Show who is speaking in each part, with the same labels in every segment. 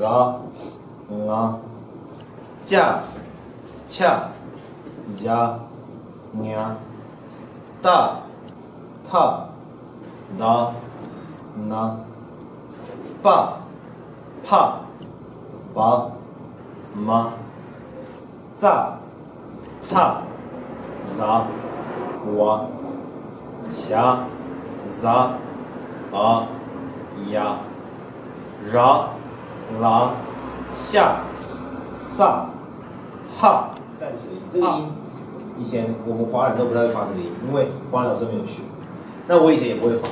Speaker 1: ga, nga, ja, cha, ja, nya, da, ta, da, na, ba, pa, ba, ma, za, ca, za, wa, xia, za, a,呀。 ra, la, 下、sa、哈，暂时的音。这个音，以前我们华人都不太会发这个音，因为华人老师没有学。那我以前也不会发，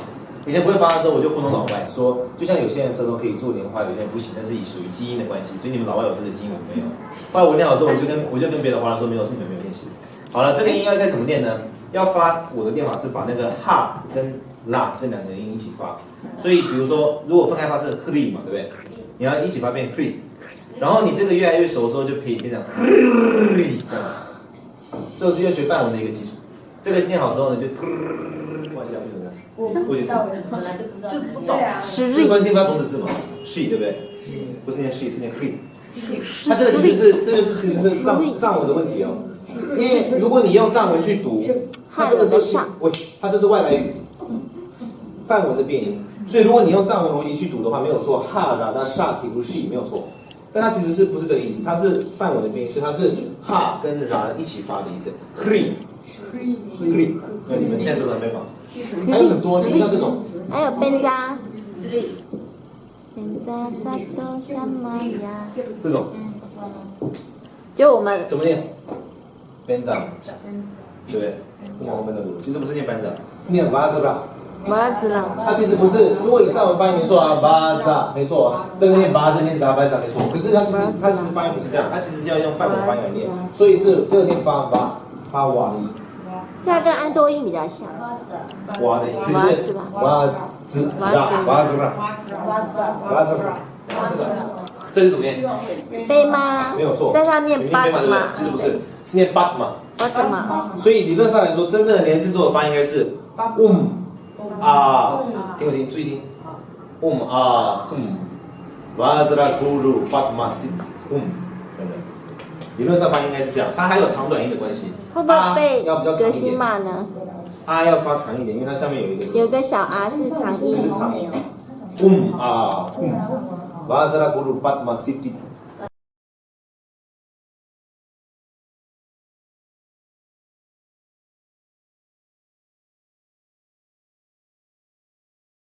Speaker 1: 以前不会发的时候，我就糊弄老外说，就像有些人舌头可以做莲花，有些人不行，那是属于基因的关系，所以你们老外有这个基因，我没有。后来我练好之后，我就跟别的华人说，没有，是你们没有练习。好了，这个音要该怎么练呢？要发，我的练法是把那个哈跟啦这两个音一起发。 所以，比如说，如果分开发是 hree 嘛，对不对？你要一起发变 hree， 然后你这个越来越熟之后，就可以变成 hree 这样子。这是要学范文的一个基础。这个念好之后呢，就关系啊，为什么？
Speaker 2: 我不知道，本来就不知道，就是不懂啊。
Speaker 1: 这个关系发从子是嘛 ？she 对不对？不是念 she， 是念 hree。它这个其实是藏文的问题哦。因为如果你用藏文去读，它这个是它这是外来语，范文的变音。 所以，如果你用藏文逻辑去读的话，没有错，哈拉达沙提鲁西没有错，但它其实不是这个意思，它是范文的变音，所以它是哈跟拉一起发的意思。hree， 那你们现在是不是还没放？还有很多，其实像这种，
Speaker 3: 还有benza，
Speaker 1: 这种，
Speaker 3: 就我们
Speaker 1: 怎么念？benza， 对不对？不往后面的读，其实不是念 benza， 是念巴兹吧？
Speaker 3: 我要知道，
Speaker 1: 它其实不是，如果你藏文发音没错啊，巴扎没错啊，这个念巴，这个念扎，巴扎没错。可是它其实发音不是这样，它其实是要用范文发音来念，所以是这个念发瓦的音。
Speaker 3: 现在跟安多音比较像。
Speaker 1: 瓦的音，就是瓦兹拉。这是怎么念？
Speaker 3: 背吗？
Speaker 1: 没有错。
Speaker 3: 但是要念巴兹嘛？
Speaker 1: 其实不是，是念巴嘛。
Speaker 3: 巴兹嘛。
Speaker 1: 所以理论上来说，真正的连字做的发音应该是啊，听我听，注意听瓦兹拉咕噜巴特玛西等等。理论上发音应该是这样，它还有长短音的关系。
Speaker 3: 会不会背
Speaker 1: 要比较长
Speaker 3: 格
Speaker 1: 一点。
Speaker 3: 西玛呢？
Speaker 1: 啊要发长一点，因为它下面有一个。
Speaker 3: 有个小 r 是长音。
Speaker 1: 是长音。瓦兹拉咕噜巴特玛西